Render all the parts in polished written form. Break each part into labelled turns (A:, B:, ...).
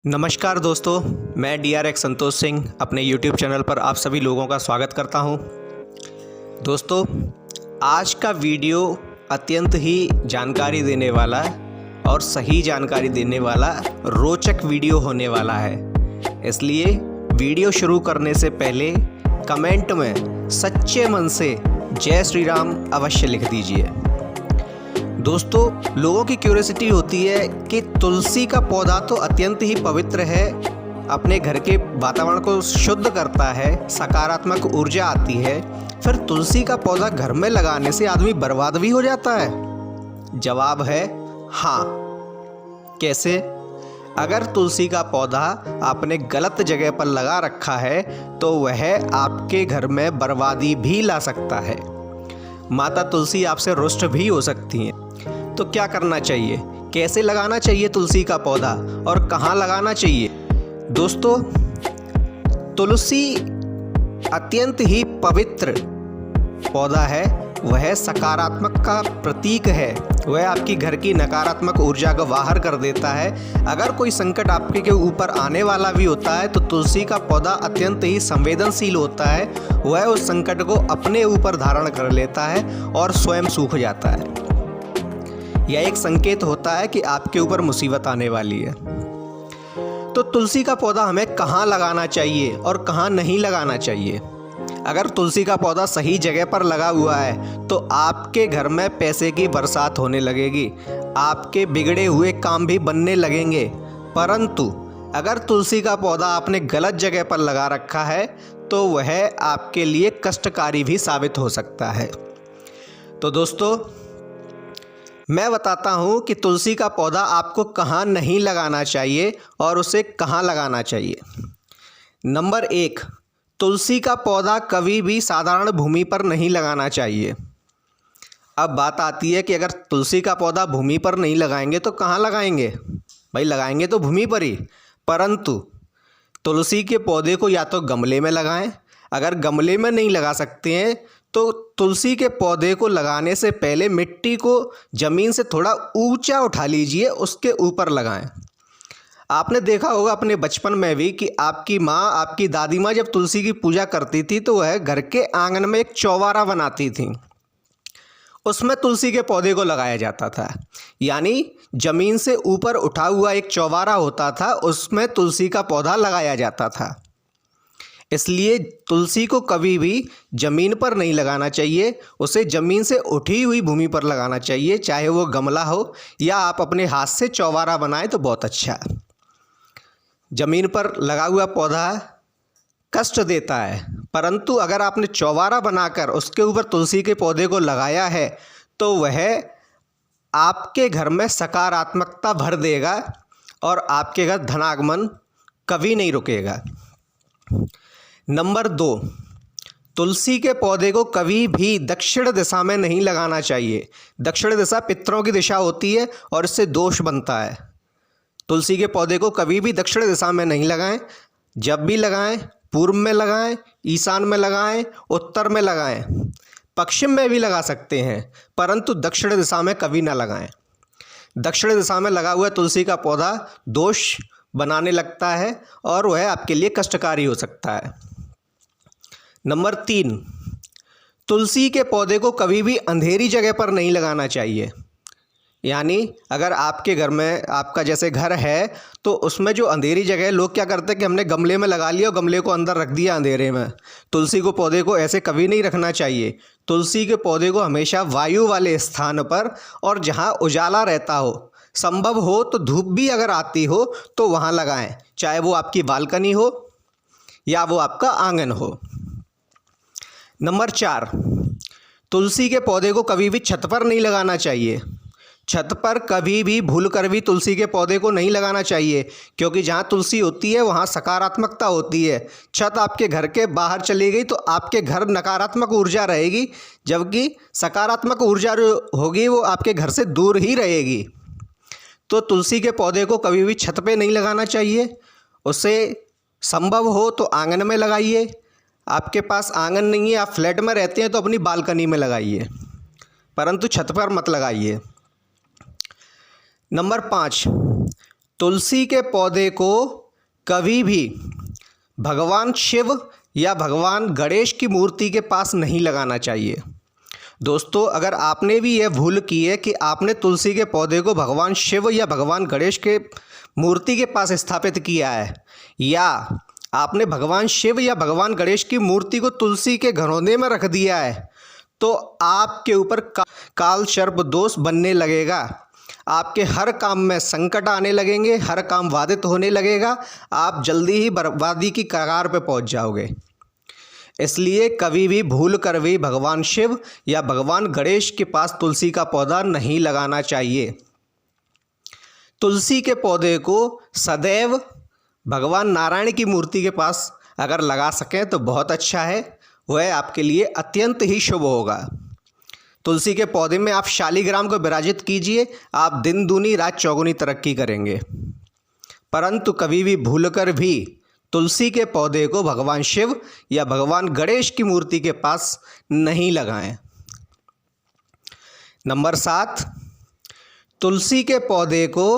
A: नमस्कार दोस्तों, मैं DRX संतोष सिंह अपने YouTube चैनल पर आप सभी लोगों का स्वागत करता हूं। दोस्तों, आज का वीडियो अत्यंत ही जानकारी देने वाला और सही जानकारी देने वाला रोचक वीडियो होने वाला है। इसलिए वीडियो शुरू करने से पहले कमेंट में सच्चे मन से जय श्री राम अवश्य लिख दीजिए। दोस्तों, लोगों की क्यूरियोसिटी होती है कि तुलसी का पौधा तो अत्यंत ही पवित्र है, अपने घर के वातावरण को शुद्ध करता है, सकारात्मक ऊर्जा आती है, फिर तुलसी का पौधा घर में लगाने से आदमी बर्बाद भी हो जाता है। जवाब है हाँ। कैसे? अगर तुलसी का पौधा आपने गलत जगह पर लगा रखा है तो वह आपके घर में बर्बादी भी ला सकता है। माता तुलसी आपसे रुष्ट भी हो सकती हैं। तो क्या करना चाहिए, कैसे लगाना चाहिए तुलसी का पौधा और कहाँ लगाना चाहिए? दोस्तों, तुलसी अत्यंत ही पवित्र पौधा है। वह सकारात्मक का प्रतीक है। वह आपकी घर की नकारात्मक ऊर्जा को बाहर कर देता है। अगर कोई संकट आपके के ऊपर आने वाला भी होता है तो तुलसी का पौधा अत्यंत ही संवेदनशील होता है। वह उस संकट को अपने ऊपर धारण कर लेता है और स्वयं सूख जाता है। यह एक संकेत होता है कि आपके ऊपर मुसीबत आने वाली है। तो तुलसी का पौधा हमें कहाँ लगाना चाहिए और कहाँ नहीं लगाना चाहिए? अगर तुलसी का पौधा सही जगह पर लगा हुआ है तो आपके घर में पैसे की बरसात होने लगेगी, आपके बिगड़े हुए काम भी बनने लगेंगे। परंतु अगर तुलसी का पौधा आपने गलत जगह पर लगा रखा है तो वह आपके लिए कष्टकारी भी साबित हो सकता है। तो दोस्तों, मैं बताता हूँ कि तुलसी का पौधा आपको कहाँ नहीं लगाना चाहिए और उसे कहाँ लगाना चाहिए। नंबर 1, तुलसी का पौधा कभी भी साधारण भूमि पर नहीं लगाना चाहिए। अब बात आती है कि अगर तुलसी का पौधा भूमि पर नहीं लगाएंगे तो कहाँ लगाएंगे? भाई, लगाएंगे तो भूमि पर ही, परंतु तुलसी के पौधे को या तो गमले में लगाएं। अगर गमले में नहीं लगा सकते हैं तो तुलसी के पौधे को लगाने से पहले मिट्टी को ज़मीन से थोड़ा ऊंचा उठा लीजिए, उसके ऊपर लगाएं। आपने देखा होगा अपने बचपन में भी कि आपकी माँ, आपकी दादी माँ जब तुलसी की पूजा करती थी तो वह घर के आंगन में एक चौबारा बनाती थी, उसमें तुलसी के पौधे को लगाया जाता था। यानी ज़मीन से ऊपर उठा हुआ एक चौबारा होता था, उसमें तुलसी का पौधा लगाया जाता था। इसलिए तुलसी को कभी भी ज़मीन पर नहीं लगाना चाहिए, उसे ज़मीन से उठी हुई भूमि पर लगाना चाहिए, चाहे वो गमला हो या आप अपने हाथ से चौबारा बनाएं तो बहुत अच्छा है। ज़मीन पर लगा हुआ पौधा कष्ट देता है, परंतु अगर आपने चौबारा बनाकर उसके ऊपर तुलसी के पौधे को लगाया है तो वह आपके घर में सकारात्मकता भर देगा और आपके घर धनागमन कभी नहीं रुकेगा। नंबर 2, तुलसी के पौधे को कभी भी दक्षिण दिशा में नहीं लगाना चाहिए। दक्षिण दिशा पितरों की दिशा होती है और इससे दोष बनता है। तुलसी के पौधे को कभी भी दक्षिण दिशा में नहीं लगाएं। जब भी लगाएं, पूर्व में लगाएं, ईशान में लगाएं, उत्तर में लगाएं, पश्चिम में भी लगा सकते हैं, परंतु दक्षिण दिशा में कभी ना लगाएं। दक्षिण दिशा में लगा हुआ तुलसी का पौधा दोष बनाने लगता है और वह आपके लिए कष्टकारी हो सकता है। नंबर 3, तुलसी के पौधे को कभी भी अंधेरी जगह पर नहीं लगाना चाहिए। यानी अगर आपके घर में, आपका जैसे घर है तो उसमें जो अंधेरी जगह है, लोग क्या करते हैं कि हमने गमले में लगा लिया और गमले को अंदर रख दिया अंधेरे में। तुलसी को पौधे को ऐसे कभी नहीं रखना चाहिए। तुलसी के पौधे को हमेशा वायु वाले स्थान पर और जहाँ उजाला रहता हो, संभव हो तो धूप भी अगर आती हो तो वहाँ लगाएं, चाहे वो आपकी बालकनी हो या वो आपका आंगन हो। नंबर 4, तुलसी के पौधे को कभी भी छत पर नहीं लगाना चाहिए। छत पर कभी भी भूल कर भी तुलसी के पौधे को नहीं लगाना चाहिए, क्योंकि जहाँ तुलसी होती है वहाँ सकारात्मकता होती है। छत आपके घर के बाहर चली गई तो आपके घर नकारात्मक ऊर्जा रहेगी, जबकि सकारात्मक ऊर्जा जो होगी वो आपके घर से दूर ही रहेगी। तो तुलसी के पौधे को कभी भी छत पे नहीं लगाना चाहिए। उसे संभव हो तो आंगन में लगाइए। आपके पास आंगन नहीं है, आप फ्लैट में रहते हैं तो अपनी बालकनी में लगाइए, परंतु छत पर मत लगाइए। नंबर 5, तुलसी के पौधे को कभी भी भगवान शिव या भगवान गणेश की मूर्ति के पास नहीं लगाना चाहिए। दोस्तों, अगर आपने भी यह भूल की है कि आपने तुलसी के पौधे को भगवान शिव या भगवान गणेश के मूर्ति के पास स्थापित किया है, या आपने भगवान शिव या भगवान गणेश की मूर्ति को तुलसी के घरौंदे में रख दिया है, तो आपके ऊपर काल सर्प दोष बनने लगेगा। आपके हर काम में संकट आने लगेंगे, हर काम बाधित होने लगेगा, आप जल्दी ही बर्बादी की कगार पे पहुंच जाओगे। इसलिए कभी भी भूल कर भी भगवान शिव या भगवान गणेश के पास तुलसी का पौधा नहीं लगाना चाहिए। तुलसी के पौधे को सदैव भगवान नारायण की मूर्ति के पास अगर लगा सकें तो बहुत अच्छा है, वह आपके लिए अत्यंत ही शुभ होगा। तुलसी के पौधे में आप शालिग्राम को विराजित कीजिए, आप दिन दूनी रात चौगुनी तरक्की करेंगे। परंतु कभी भी भूलकर भी तुलसी के पौधे को भगवान शिव या भगवान गणेश की मूर्ति के पास नहीं लगाएं। नंबर 7, तुलसी के पौधे को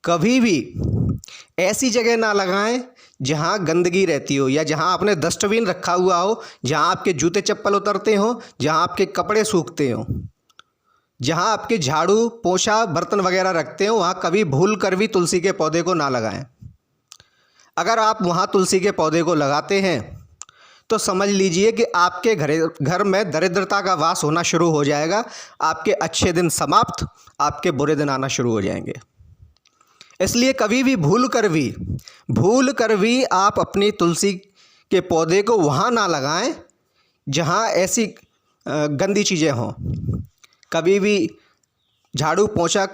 A: कभी भी ऐसी जगह ना लगाएं जहां गंदगी रहती हो, या जहां आपने डस्टबिन रखा हुआ हो, जहां आपके जूते चप्पल उतरते हो, जहां आपके कपड़े सूखते हो, जहां आपके झाड़ू पोछा बर्तन वगैरह रखते हो, वहां कभी भूल कर भी तुलसी के पौधे को ना लगाएं। अगर आप वहाँ तुलसी के पौधे को लगाते हैं तो समझ लीजिए कि आपके घर में दरिद्रता का वास होना शुरू हो जाएगा। आपके अच्छे दिन समाप्त, आपके बुरे दिन आना शुरू हो जाएंगे। इसलिए कभी भी भूल कर भी आप अपनी तुलसी के पौधे को वहाँ ना लगाएं जहाँ ऐसी गंदी चीज़ें हों। कभी भी झाड़ू पोंछा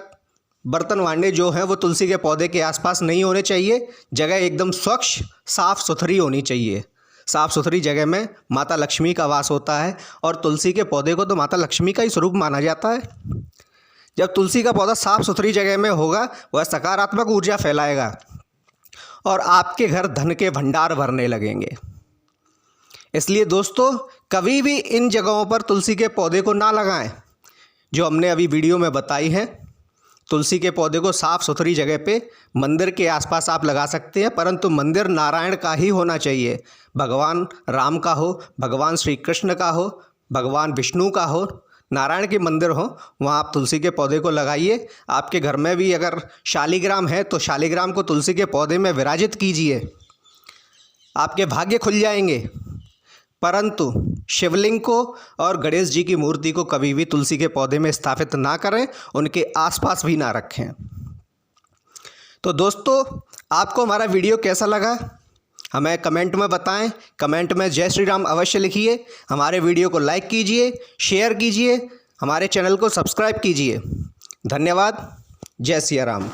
A: बर्तन वांडे जो हैं वो तुलसी के पौधे के आसपास नहीं होने चाहिए। जगह एकदम स्वच्छ साफ़ सुथरी होनी चाहिए। साफ़ सुथरी जगह में माता लक्ष्मी का वास होता है, और तुलसी के पौधे को तो माता लक्ष्मी का ही स्वरूप माना जाता है। जब तुलसी का पौधा साफ़ सुथरी जगह में होगा, वह सकारात्मक ऊर्जा फैलाएगा और आपके घर धन के भंडार भरने लगेंगे। इसलिए दोस्तों, कभी भी इन जगहों पर तुलसी के पौधे को ना लगाएं जो हमने अभी वीडियो में बताई हैं। तुलसी के पौधे को साफ़ सुथरी जगह पे मंदिर के आसपास आप लगा सकते हैं, परंतु मंदिर नारायण का ही होना चाहिए। भगवान राम का हो, भगवान श्री कृष्ण का हो, भगवान विष्णु का हो, नारायण के मंदिर हो, वहाँ आप तुलसी के पौधे को लगाइए। आपके घर में भी अगर शालिग्राम है तो शालिग्राम को तुलसी के पौधे में विराजित कीजिए, आपके भाग्य खुल जाएंगे। परंतु शिवलिंग को और गणेश जी की मूर्ति को कभी भी तुलसी के पौधे में स्थापित ना करें, उनके आसपास भी ना रखें। तो दोस्तों, आपको हमारा वीडियो कैसा लगा हमें कमेंट में बताएं। कमेंट में जय श्री राम अवश्य लिखिए। हमारे वीडियो को लाइक कीजिए, शेयर कीजिए, हमारे चैनल को सब्सक्राइब कीजिए। धन्यवाद। जय सिया राम।